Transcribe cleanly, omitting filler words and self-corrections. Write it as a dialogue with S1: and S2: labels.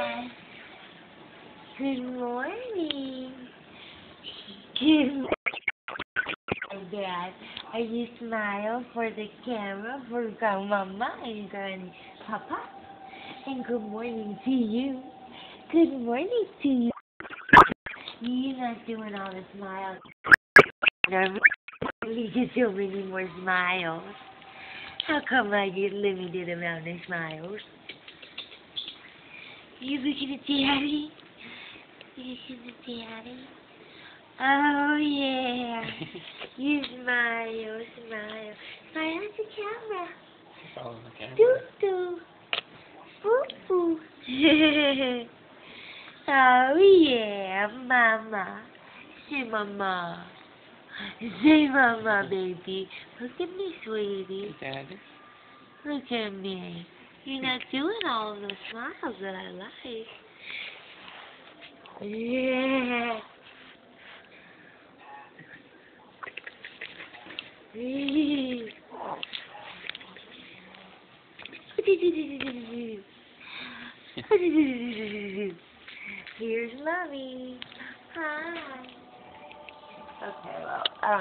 S1: Dad. Good morning. Good morning, Dad. Are you smile for the camera for Grandmama and Grandpapa? And good morning to you. Good morning to you. You're not doing all the smiles. We get so many more smiles. How come I get limited amount of smiles? You looking at Daddy? You looking at Daddy? Oh yeah. You smile, smile. Smile at the camera.
S2: Oh, the camera.
S1: Doo doo. Boo boo. Oh yeah, Mama. Say Mama. Say Mama, baby. Look at me, sweetie.
S2: Daddy.
S1: Look at me. You're not doing all the smiles that I like. Yeah. Here's Mommy. Hi. Okay, well, I don't